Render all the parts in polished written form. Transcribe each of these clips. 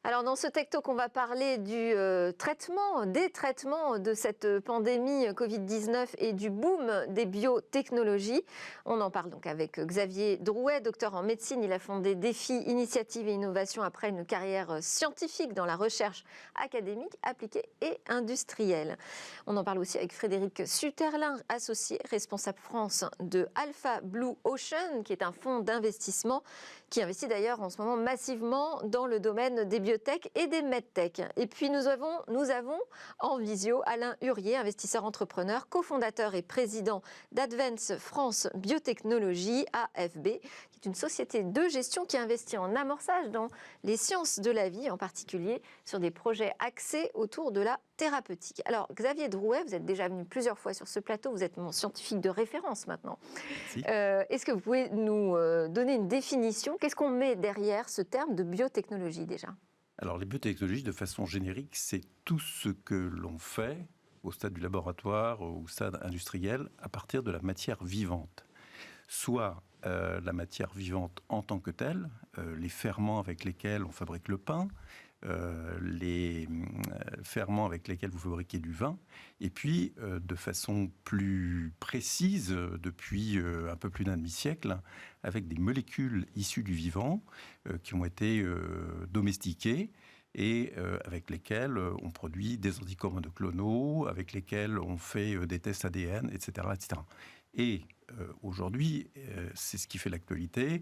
Alors dans ce Tech Talk, on va parler du des traitements de cette pandémie Covid-19 et du boom des biotechnologies. On en parle donc avec Xavier Drouet, docteur en médecine. Il a fondé Défi Initiative et Innovation après une carrière scientifique dans la recherche académique, appliquée et industrielle. On en parle aussi avec Frédéric Suterlin, associé responsable France de Alpha Blue Ocean, qui est un fonds d'investissement qui investit d'ailleurs en ce moment massivement dans le domaine des biotech et des medtech. Et puis nous avons en visio Alain Hurier, investisseur entrepreneur, cofondateur et président d'Advance France Biotechnologie, AFB, qui est une société de gestion qui investit en amorçage dans les sciences de la vie, en particulier sur des projets axés autour de la thérapeutique. Alors Xavier Drouet, vous êtes déjà venu plusieurs fois sur ce plateau, vous êtes mon scientifique de référence maintenant. Est-ce que vous pouvez nous donner une définition? Qu'est-ce qu'on met derrière ce terme de biotechnologie déjà? Alors les biotechnologies, de façon générique, c'est tout ce que l'on fait au stade du laboratoire, au stade industriel, à partir de la matière vivante. Soit la matière vivante en tant que telle, les ferments avec lesquels on fabrique le pain, les ferments avec lesquels vous fabriquez du vin, et puis de façon plus précise, depuis un peu plus d'un demi-siècle, avec des molécules issues du vivant qui ont été domestiquées et avec lesquelles on produit des anticorps monoclonaux, avec lesquels on fait des tests ADN, etc. etc. Et aujourd'hui, c'est ce qui fait l'actualité,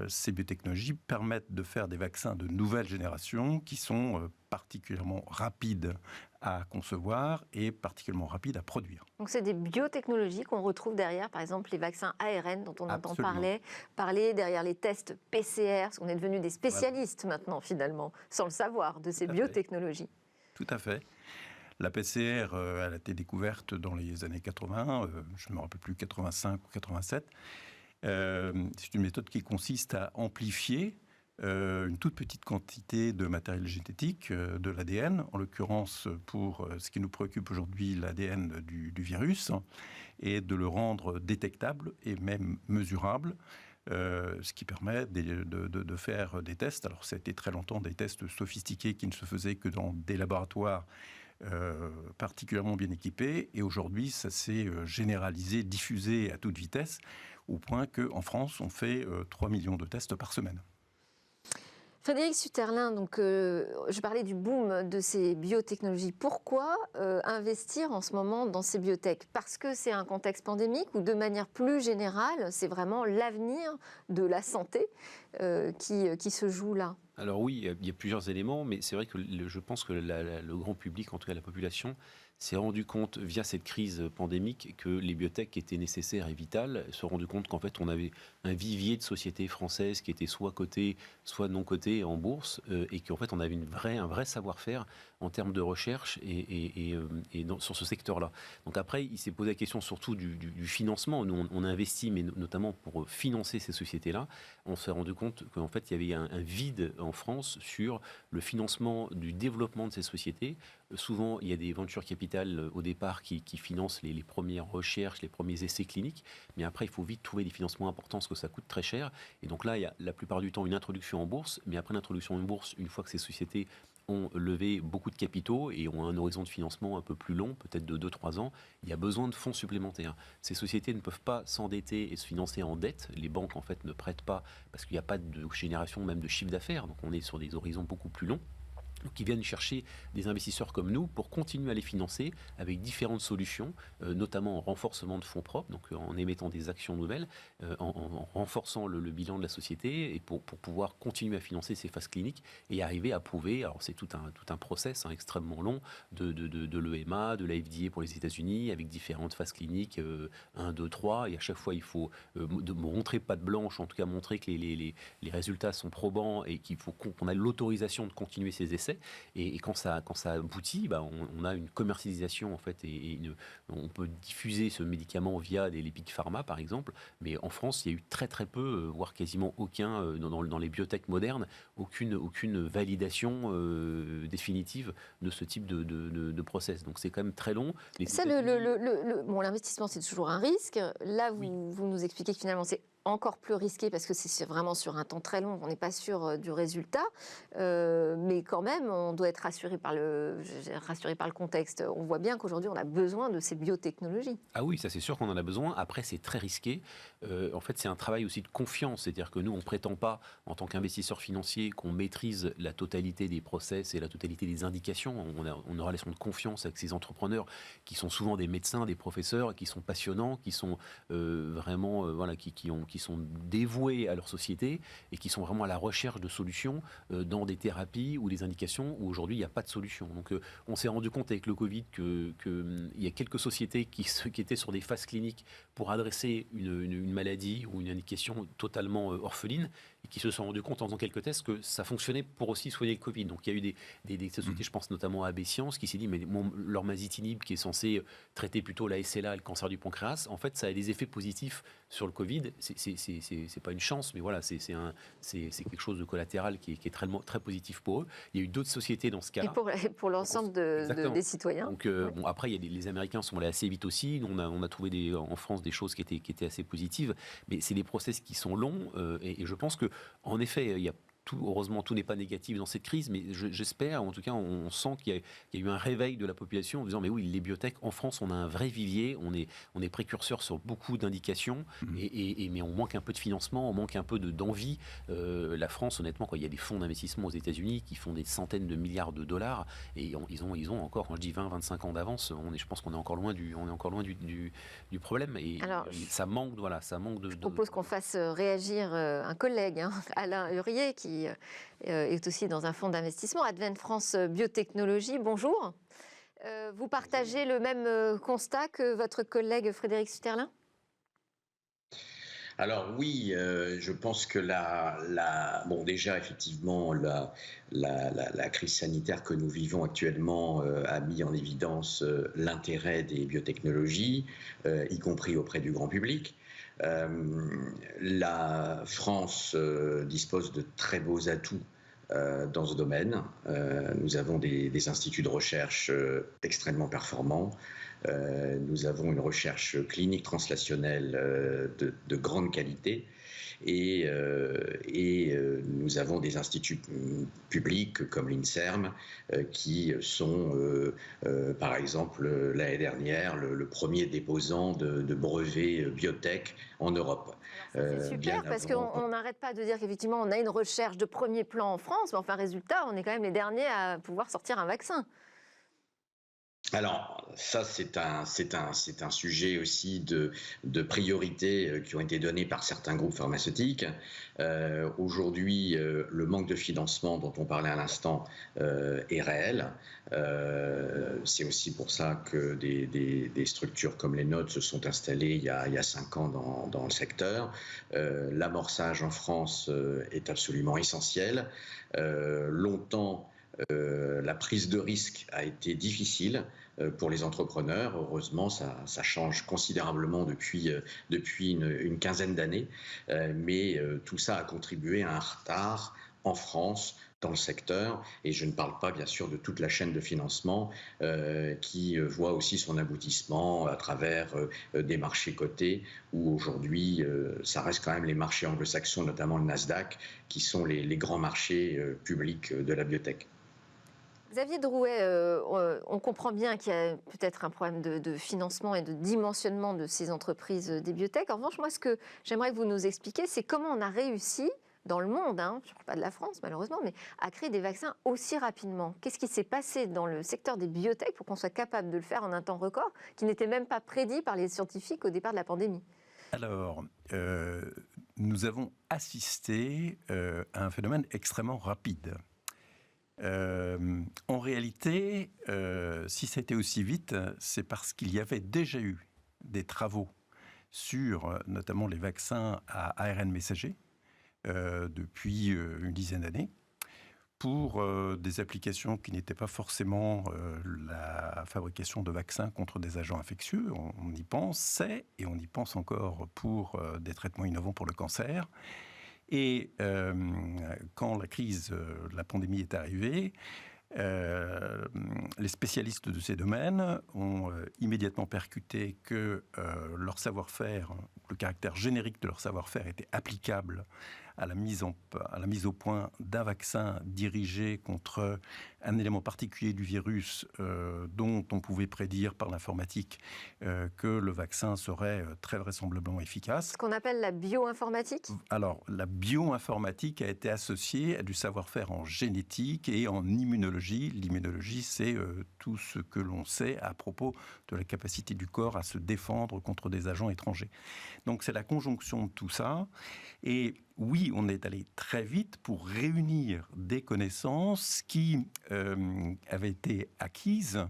ces biotechnologies permettent de faire des vaccins de nouvelle génération qui sont particulièrement rapides à concevoir et particulièrement rapides à produire. Donc c'est des biotechnologies qu'on retrouve derrière, par exemple les vaccins ARN dont on entend parler derrière les tests PCR, parce qu'on est devenu des spécialistes maintenant finalement, sans le savoir, de ces biotechnologies. Tout à fait. La PCR, elle a été découverte dans les années 80, je ne me rappelle plus, 85 ou 87. C'est une méthode qui consiste à amplifier une toute petite quantité de matériel génétique, de l'ADN, en l'occurrence pour ce qui nous préoccupe aujourd'hui, l'ADN du virus, et de le rendre détectable et même mesurable. Ce qui permet de faire des tests. Alors, ça a été très longtemps des tests sophistiqués qui ne se faisaient que dans des laboratoires particulièrement bien équipés. Et aujourd'hui, ça s'est généralisé, diffusé à toute vitesse, au point qu'en France, on fait 3 millions de tests par semaine. Frédéric Suterlin, donc, je parlais du boom de ces biotechnologies. Pourquoi investir en ce moment dans ces biotech? Parce que c'est un contexte pandémique ou de manière plus générale, c'est vraiment l'avenir de la santé qui se joue là? Alors oui, il y a plusieurs éléments, mais c'est vrai que je pense que le grand public, en tout cas la population, s'est rendu compte via cette crise pandémique que les biotech étaient nécessaires et vitales, se rendu compte qu'en fait on avait un vivier de sociétés françaises qui étaient soit cotées, soit non cotées en bourse, et qu'en fait on avait un vrai savoir-faire en termes de recherche sur ce secteur-là. Donc après, il s'est posé la question surtout du financement. Nous, on a investi, mais notamment pour financer ces sociétés-là. On s'est rendu compte qu'en fait, il y avait un vide en France sur le financement du développement de ces sociétés. Souvent, il y a des ventures capital au départ qui financent les premières recherches, les premiers essais cliniques. Mais après, il faut vite trouver des financements importants parce que ça coûte très cher. Et donc là, il y a la plupart du temps une introduction en bourse. Mais après l'introduction en bourse, une fois que ces sociétés ont levé beaucoup de capitaux et ont un horizon de financement un peu plus long, peut-être de 2-3 ans, il y a besoin de fonds supplémentaires. Ces sociétés ne peuvent pas s'endetter et se financer en dette. Les banques, en fait, ne prêtent pas parce qu'il n'y a pas de génération même de chiffre d'affaires. Donc on est sur des horizons beaucoup plus longs. Donc, ils viennent chercher des investisseurs comme nous pour continuer à les financer avec différentes solutions, notamment en renforcement de fonds propres, donc en émettant des actions nouvelles, en renforçant le bilan de la société et pour pouvoir continuer à financer ces phases cliniques et arriver à prouver, alors c'est tout un process extrêmement long de l'EMA, de la FDA pour les États-Unis, avec différentes phases cliniques, 1, 2, 3, et à chaque fois il faut montrer patte blanche, en tout cas montrer que les résultats sont probants et qu'il faut qu'on ait l'autorisation de continuer ces essais. Et quand ça aboutit, on a une commercialisation en fait et on peut diffuser ce médicament via les big pharma par exemple. Mais en France, il y a eu très très peu, voire quasiment aucun dans les biotech modernes, aucune validation définitive de ce type de process. Donc c'est quand même très long. L'investissement c'est toujours un risque. Là, vous nous expliquez que finalement c'est encore plus risqué parce que c'est vraiment sur un temps très long, on n'est pas sûr du résultat, mais quand même, on doit être rassuré par le contexte. On voit bien qu'aujourd'hui, on a besoin de ces biotechnologies. Ah oui, ça c'est sûr qu'on en a besoin. Après, c'est très risqué. En fait, c'est un travail aussi de confiance. C'est-à-dire que nous, on ne prétend pas, en tant qu'investisseur financier, qu'on maîtrise la totalité des process et la totalité des indications. On aura les de confiance avec ces entrepreneurs qui sont souvent des médecins, des professeurs, qui sont passionnants, qui sont vraiment, voilà, qui sont dévoués à leur société et qui sont vraiment à la recherche de solutions dans des thérapies ou des indications où aujourd'hui il n'y a pas de solution. Donc on s'est rendu compte avec le Covid qu'il y a quelques sociétés qui étaient sur des phases cliniques pour adresser une maladie ou une indication totalement orpheline et qui se sont rendus compte en faisant quelques tests que ça fonctionnait pour aussi soigner le Covid. Donc il y a eu des sociétés, je pense notamment à AB Science, qui s'est dit mais leur masitinib qui est censé traiter plutôt la SLA et le cancer du pancréas, en fait ça a des effets positifs sur le Covid. C'est pas une chance, mais voilà, c'est quelque chose de collatéral qui est très positif pour eux. Il y a eu d'autres sociétés dans ce cas-là. Et pour l'ensemble des citoyens. Donc bon, après, les Américains sont allés assez vite aussi. Nous, on a trouvé en France des choses qui étaient assez positives, mais c'est des process qui sont longs et je pense que en effet, il y a heureusement, tout n'est pas négatif dans cette crise, mais j'espère, en tout cas, on sent qu'il y a eu un réveil de la population en disant, mais oui, les biotech, en France, on a un vrai vivier, on est précurseur sur beaucoup d'indications, mais on manque un peu de financement, on manque un peu d'envie. La France, honnêtement, il y a des fonds d'investissement aux États-Unis qui font des centaines de milliards de dollars, et ils ont encore, quand je dis 20-25 ans d'avance, je pense qu'on est encore loin du problème, et alors, ça manque, voilà, ça manque de... Je propose qu'on fasse réagir un collègue, Alain Hurier, qui est aussi dans un fonds d'investissement, Advent France Biotechnologie. Bonjour. Vous partagez le même constat que votre collègue Frédéric Suterlin ? Alors oui, je pense que bon, déjà effectivement la crise sanitaire que nous vivons actuellement a mis en évidence l'intérêt des biotechnologies, y compris auprès du grand public. La France dispose de très beaux atouts dans ce domaine. Nous avons des instituts de recherche extrêmement performants. Nous avons une recherche clinique translationnelle de grande qualité et nous avons des instituts publics comme l'INSERM qui sont, par exemple, l'année dernière, le premier déposant de brevets biotech en Europe. C'est super parce qu'on n'arrête pas de dire qu'effectivement on a une recherche de premier plan en France, mais enfin résultat, on est quand même les derniers à pouvoir sortir un vaccin. Alors, ça, c'est un sujet aussi de priorité qui ont été données par certains groupes pharmaceutiques. Aujourd'hui, le manque de financement dont on parlait à l'instant est réel. C'est aussi pour ça que des structures comme les nôtres se sont installées il y a 5 ans dans le secteur. L'amorçage en France est absolument essentiel. Longtemps, la prise de risque a été difficile pour les entrepreneurs. Heureusement, ça change considérablement depuis une quinzaine d'années. Mais tout ça a contribué à un retard en France dans le secteur. Et je ne parle pas, bien sûr, de toute la chaîne de financement qui voit aussi son aboutissement à travers des marchés cotés où aujourd'hui, ça reste quand même les marchés anglo-saxons, notamment le Nasdaq, qui sont les grands marchés publics de la biotech. Xavier Drouet, on comprend bien qu'il y a peut-être un problème de financement et de dimensionnement de ces entreprises des biotech. En revanche, moi, ce que j'aimerais que vous nous expliquiez, c'est comment on a réussi dans le monde, je ne parle pas de la France malheureusement, mais à créer des vaccins aussi rapidement. Qu'est-ce qui s'est passé dans le secteur des biotech pour qu'on soit capable de le faire en un temps record, qui n'était même pas prédit par les scientifiques au départ de la pandémie ? Alors, nous avons assisté à un phénomène extrêmement rapide. En réalité, si ça a été aussi vite, c'est parce qu'il y avait déjà eu des travaux sur notamment les vaccins à ARN messager depuis une dizaine d'années pour des applications qui n'étaient pas forcément la fabrication de vaccins contre des agents infectieux. On y pensait et on y pense encore pour des traitements innovants pour le cancer. Et quand la crise, la pandémie est arrivée, Les spécialistes de ces domaines ont immédiatement percuté que leur savoir-faire, le caractère générique de leur savoir-faire était applicable à la mise au point d'un vaccin dirigé contre un élément particulier du virus dont on pouvait prédire par l'informatique que le vaccin serait très vraisemblablement efficace. Ce qu'on appelle la bioinformatique ? Alors, la bioinformatique a été associée à du savoir-faire en génétique et en immunologie. L'immunologie, c'est tout ce que l'on sait à propos de la capacité du corps à se défendre contre des agents étrangers. Donc, c'est la conjonction de tout ça. Et oui, on est allé très vite pour réunir des connaissances qui avaient été acquises,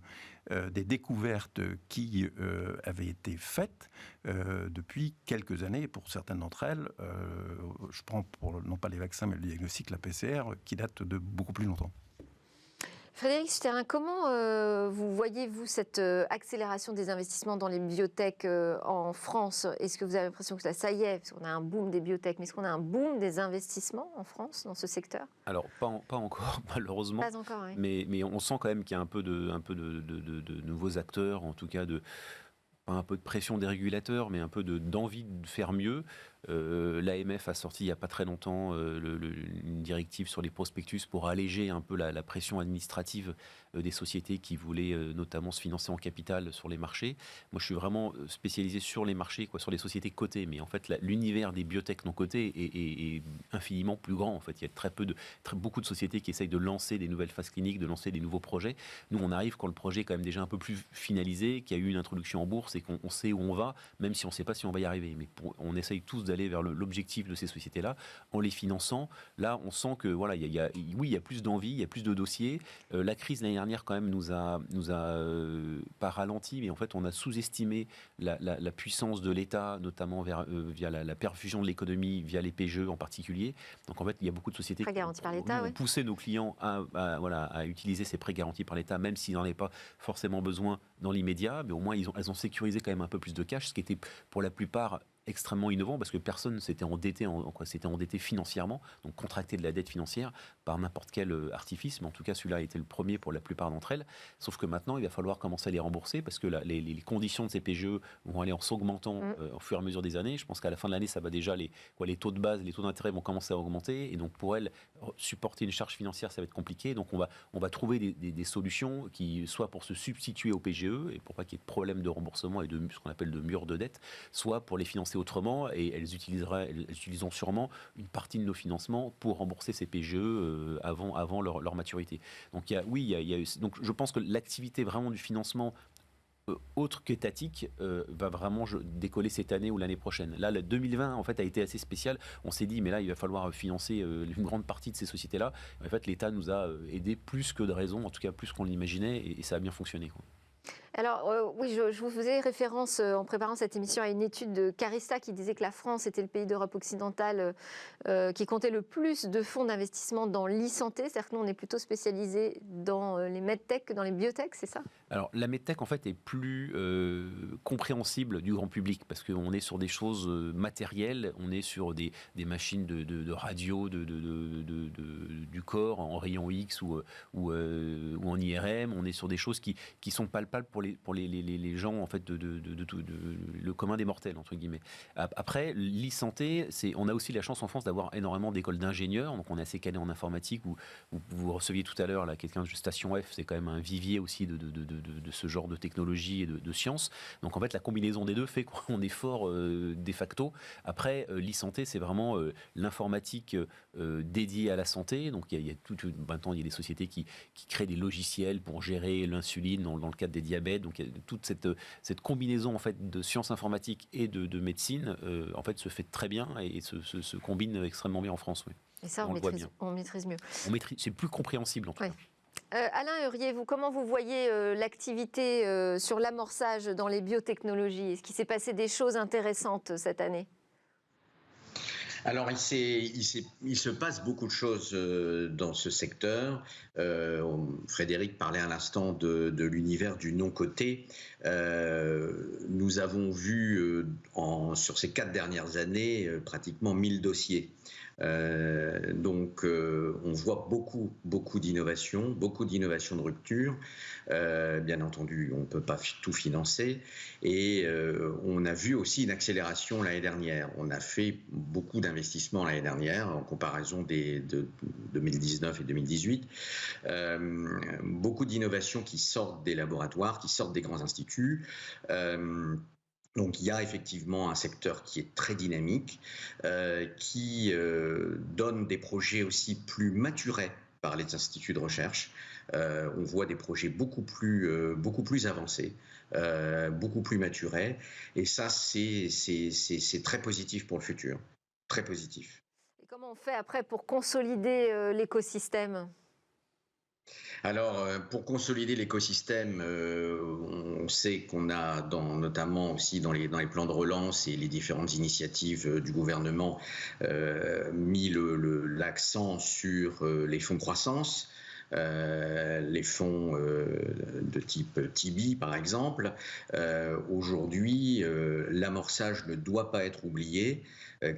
des découvertes qui avaient été faites depuis quelques années. Pour certaines d'entre elles, je prends non pas les vaccins, mais le diagnostic, la PCR, qui date de beaucoup plus longtemps. Frédéric Sterrin, comment vous voyez-vous cette accélération des investissements dans les biotech en France ? Est-ce que vous avez l'impression que ça y est, parce qu'on a un boom des biotech, mais est-ce qu'on a un boom des investissements en France dans ce secteur ? Alors, pas encore, malheureusement. Pas encore, oui. Mais on sent quand même qu'il y a un peu de nouveaux acteurs, en tout cas pas un peu de pression des régulateurs, mais un peu d'envie de faire mieux. L'AMF a sorti il n'y a pas très longtemps une directive sur les prospectus pour alléger un peu la pression administrative des sociétés qui voulaient notamment se financer en capital sur les marchés. Moi, je suis vraiment spécialisé sur les marchés, sur les sociétés cotées. Mais en fait, l'univers des biotech non cotées est infiniment plus grand. En fait, il y a beaucoup de sociétés qui essayent de lancer des nouvelles phases cliniques, de lancer des nouveaux projets. Nous, on arrive quand le projet est quand même déjà un peu plus finalisé, qu'il y a eu une introduction en bourse et qu'on sait où on va, même si on ne sait pas si on va y arriver. Mais on essaye tous d'aller vers l'objectif de ces sociétés-là en les finançant. Là, on sent que voilà, il y a plus d'envie, il y a plus de dossiers. La crise l'année dernière quand même nous a pas ralenti, mais en fait on a sous-estimé la puissance de l'État, notamment via la perfusion de l'économie, via les PGE en particulier. Donc en fait il y a beaucoup de sociétés qui ont poussé nos clients à utiliser ces prêts garantis par l'État, même s'ils n'en avaient pas forcément besoin dans l'immédiat, mais au moins elles ont sécurisé quand même un peu plus de cash, ce qui était pour la plupart extrêmement innovant parce que personne ne s'était endetté financièrement, donc contracté de la dette financière par n'importe quel artifice, mais en tout cas celui-là a été le premier pour la plupart d'entre elles, sauf que maintenant il va falloir commencer à les rembourser parce que les conditions de ces PGE vont aller en s'augmentant au fur et à mesure des années. Je pense qu'à la fin de l'année ça va déjà les taux de base, les taux d'intérêt vont commencer à augmenter et donc pour elles supporter une charge financière ça va être compliqué, donc on va trouver des solutions qui soit pour se substituer au PGE et pour pas qu'il y ait de problème de remboursement et de ce qu'on appelle de mur de dette, soit pour les financer autrement et elles utiliseront sûrement une partie de nos financements pour rembourser ces PGE avant leur maturité. Donc donc je pense que l'activité vraiment du financement autre qu'étatique va vraiment décoller cette année ou l'année prochaine. Là, le 2020 en fait a été assez spécial. On s'est dit mais là il va falloir financer une grande partie de ces sociétés-là. En fait, l'État nous a aidé plus que de raison, en tout cas plus qu'on l'imaginait et ça a bien fonctionné, quoi. Alors oui, je vous faisais référence en préparant cette émission à une étude de Carista qui disait que la France était le pays d'Europe occidentale qui comptait le plus de fonds d'investissement dans l'e-santé. C'est-à-dire que nous, on est plutôt spécialisé dans les medtech que dans les biotech, c'est ça ? Alors la medtech en fait est plus compréhensible du grand public parce qu'on est sur des choses matérielles, on est sur des machines de radio du corps en rayon X ou en IRM, on est sur des choses qui sont palpables pour les gens en fait le commun des mortels entre guillemets. Après l'e-santé, on a aussi la chance en France d'avoir énormément d'écoles d'ingénieurs, donc on est assez calé en informatique. Vous receviez tout à l'heure là quelqu'un de Station F, c'est quand même un vivier aussi de ce genre de technologie et de sciences. Donc en fait la combinaison des deux fait qu'on est fort de facto. Après l'e-santé c'est vraiment l'informatique dédiée à la santé. Donc il y a maintenant il y a des sociétés qui créent des logiciels pour gérer l'insuline dans le cadre des diabètes. Donc il y a toute cette combinaison en fait de sciences informatiques et de médecine en fait se fait très bien et se combine extrêmement bien en France. Oui. Et ça on maîtrise mieux. C'est plus compréhensible en tout cas. Alain Hurier, comment vous voyez l'activité sur l'amorçage dans les biotechnologies ? Est-ce qu'il s'est passé des choses intéressantes cette année ? Alors, il se passe beaucoup de choses dans ce secteur. Frédéric parlait à l'instant de l'univers du non-coté. Nous avons vu sur ces 4 dernières années pratiquement 1000 dossiers. Donc, on voit beaucoup d'innovations, de rupture. Bien entendu, on ne peut pas tout financer. Et on a vu aussi une accélération l'année dernière. On a fait beaucoup d'investissements l'année dernière en comparaison de 2019 et 2018. Beaucoup d'innovations qui sortent des laboratoires, qui sortent des grands instituts. Donc il y a effectivement un secteur qui est très dynamique, qui donne des projets aussi plus maturés par les instituts de recherche. On voit des projets beaucoup plus avancés, beaucoup plus maturés. Et ça, c'est très positif pour le futur. Très positif. Et comment on fait après pour consolider l'écosystème ? Alors, pour consolider l'écosystème, on sait qu'on a, notamment aussi dans les plans de relance et les différentes initiatives du gouvernement, mis l'accent sur les fonds de croissance, les fonds de type Tibi, par exemple. Aujourd'hui, l'amorçage ne doit pas être oublié,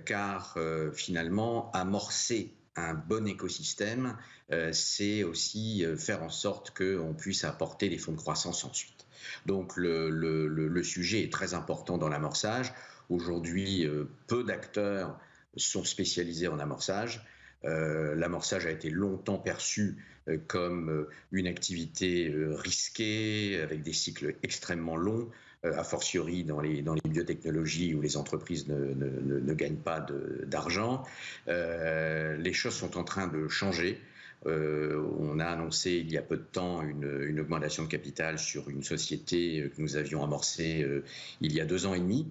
car finalement, amorcer un bon écosystème, c'est aussi faire en sorte qu'on puisse apporter des fonds de croissance ensuite. Donc le sujet est très important dans l'amorçage. Aujourd'hui, peu d'acteurs sont spécialisés en amorçage. L'amorçage a été longtemps perçu comme une activité risquée, avec des cycles extrêmement longs, a fortiori dans les biotechnologies où les entreprises ne gagnent pas d'argent. Les choses sont en train de changer. On a annoncé il y a peu de temps une augmentation de capital sur une société que nous avions amorcée il y a 2 ans et demi.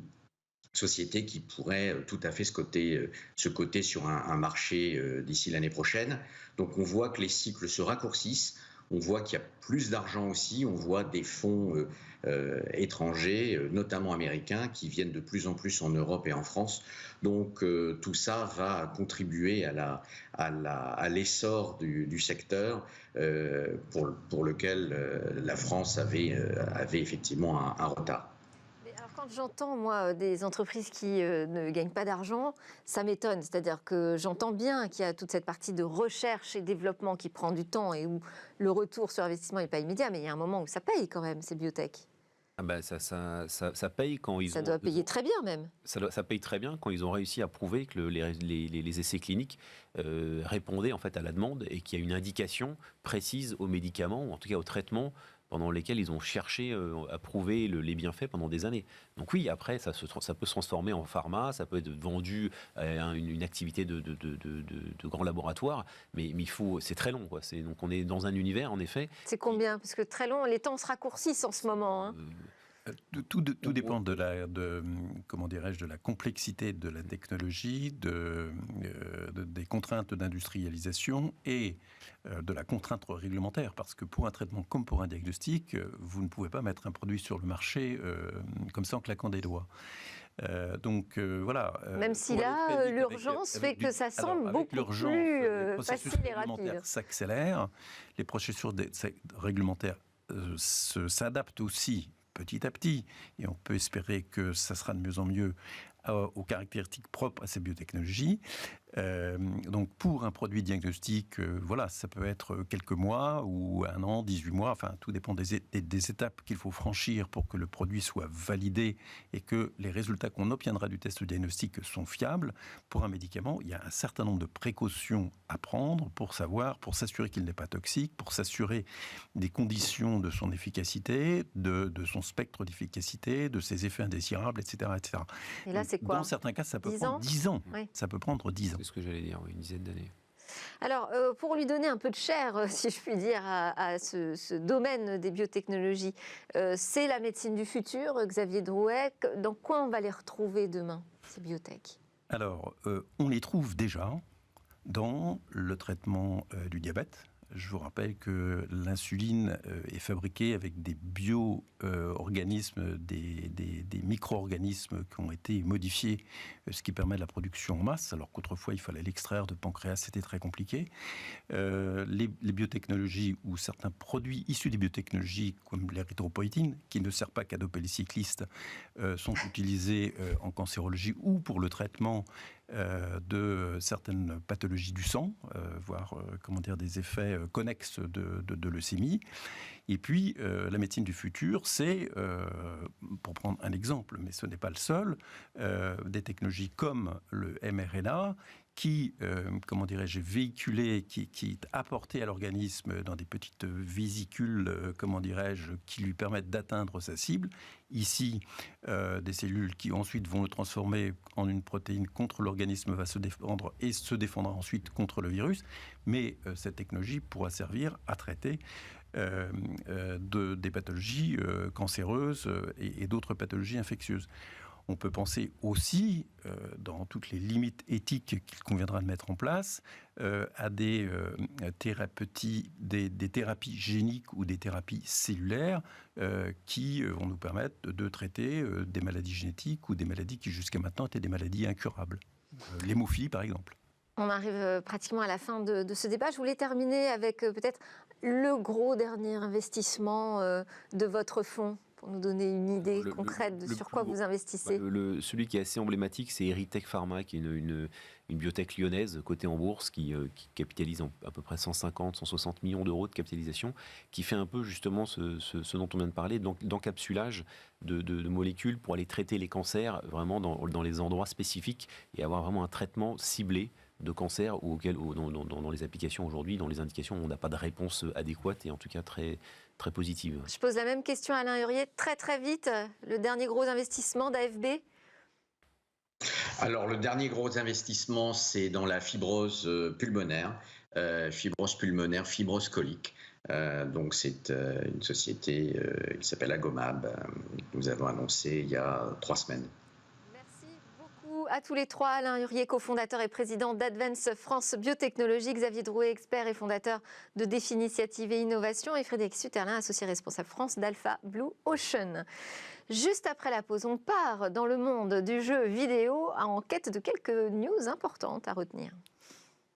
Société qui pourrait tout à fait se coter sur un marché d'ici l'année prochaine. Donc on voit que les cycles se raccourcissent, on voit qu'il y a plus d'argent aussi, on voit des fonds étrangers, notamment américains, qui viennent de plus en plus en Europe et en France. Donc tout ça va contribuer à l'essor du secteur pour lequel la France avait effectivement un retard. Quand j'entends, moi, des entreprises qui ne gagnent pas d'argent, ça m'étonne. C'est-à-dire que j'entends bien qu'il y a toute cette partie de recherche et développement qui prend du temps et où le retour sur investissement n'est pas immédiat, mais il y a un moment où ça paye quand même, ces biotech. Ah bah ça paye quand Ça doit payer très bien même. Ça paye très bien quand ils ont réussi à prouver que les essais cliniques répondaient en fait à la demande et qu'il y a une indication précise aux médicaments, ou en tout cas aux traitements, pendant lesquels ils ont cherché à prouver les bienfaits pendant des années. Donc oui, après, ça peut se transformer en pharma, ça peut être vendu à une activité de grand laboratoire, mais c'est très long, quoi. Donc on est dans un univers, en effet. C'est combien ? Parce que très long, les temps se raccourcissent en ce moment. Hein. Tout dépend de la complexité de la technologie, des contraintes d'industrialisation et de la contrainte réglementaire. Parce que pour un traitement comme pour un diagnostic, vous ne pouvez pas mettre un produit sur le marché comme ça en claquant des doigts. Voilà. Même si là, l'urgence fait que ça semble beaucoup plus facile et rapide. S'accélèrent, les processus réglementaires s'adaptent aussi petit à petit, et on peut espérer que ça sera de mieux en mieux aux caractéristiques propres à ces biotechnologies. Donc pour un produit diagnostique, voilà, ça peut être quelques mois ou 1 an, 18 mois, enfin tout dépend des étapes qu'il faut franchir pour que le produit soit validé et que les résultats qu'on obtiendra du test diagnostique sont fiables. Pour un médicament, il y a un certain nombre de précautions à prendre pour s'assurer qu'il n'est pas toxique, pour s'assurer des conditions de son efficacité, de son spectre d'efficacité, de ses effets indésirables, etc. etc. Et là, c'est quoi ? Dans certains cas, ça peut 10 prendre ans 10 ans. Oui. Ça peut prendre 10 ans. C'est ce que j'allais dire, oui, une dizaine d'années. Alors, pour lui donner un peu de chair, si je puis dire, à ce domaine des biotechnologies, c'est la médecine du futur, Xavier Drouet. Dans quoi on va les retrouver demain, ces biotech ? Alors, on les trouve déjà dans le traitement du diabète. Je vous rappelle que l'insuline est fabriquée avec des bio-organismes, des micro-organismes qui ont été modifiés, ce qui permet la production en masse, alors qu'autrefois il fallait l'extraire de pancréas, c'était très compliqué. Les biotechnologies ou certains produits issus des biotechnologies, comme l'érythropoïétine, qui ne sert pas qu'à doper les cyclistes, sont utilisés en cancérologie ou pour le traitement de certaines pathologies du sang, voire des effets connexes de leucémie. Et puis, la médecine du futur, c'est, pour prendre un exemple, mais ce n'est pas le seul, des technologies comme le mRNA, qui, véhiculé, qui est apporté à l'organisme dans des petites vésicules, qui lui permettent d'atteindre sa cible. Ici, des cellules qui ensuite vont le transformer en une protéine contre l'organisme, va se défendre et se défendra ensuite contre le virus. Mais cette technologie pourra servir à traiter des pathologies cancéreuses et d'autres pathologies infectieuses. On peut penser aussi, dans toutes les limites éthiques qu'il conviendra de mettre en place, à des thérapies géniques ou des thérapies cellulaires qui vont nous permettre de traiter des maladies génétiques ou des maladies qui jusqu'à maintenant étaient des maladies incurables. L'hémophilie, par exemple. On arrive pratiquement à la fin de ce débat. Je voulais terminer avec peut-être le gros dernier investissement de votre fonds, pour nous donner une idée concrète sur quoi vous investissez. Celui qui est assez emblématique, c'est Erytech Pharma, qui est une biotech lyonnaise cotée en bourse, qui capitalise à peu près 150-160 millions d'euros de capitalisation, qui fait un peu justement ce dont on vient de parler, d'encapsulage de molécules pour aller traiter les cancers vraiment dans les endroits spécifiques et avoir vraiment un traitement ciblé de cancer dans les applications aujourd'hui, dans les indications, on n'a pas de réponse adéquate et en tout cas très, très positive. Je pose la même question à Alain Huriet, très vite. Le dernier gros investissement d'AFB ? Alors, le dernier gros investissement, c'est dans la fibrose pulmonaire, fibrose colique. Donc, c'est une société qui s'appelle Agomab, que nous avons annoncé il y a 3 semaines. À tous les trois, Alain Huriet, cofondateur et président d'Advance France Biotechnologie, Xavier Drouet, expert et fondateur de Défi Initiative et Innovation, et Frédéric Sutherlin, associé responsable France d'Alpha Blue Ocean. Juste après la pause, on part dans le monde du jeu vidéo en quête de quelques news importantes à retenir.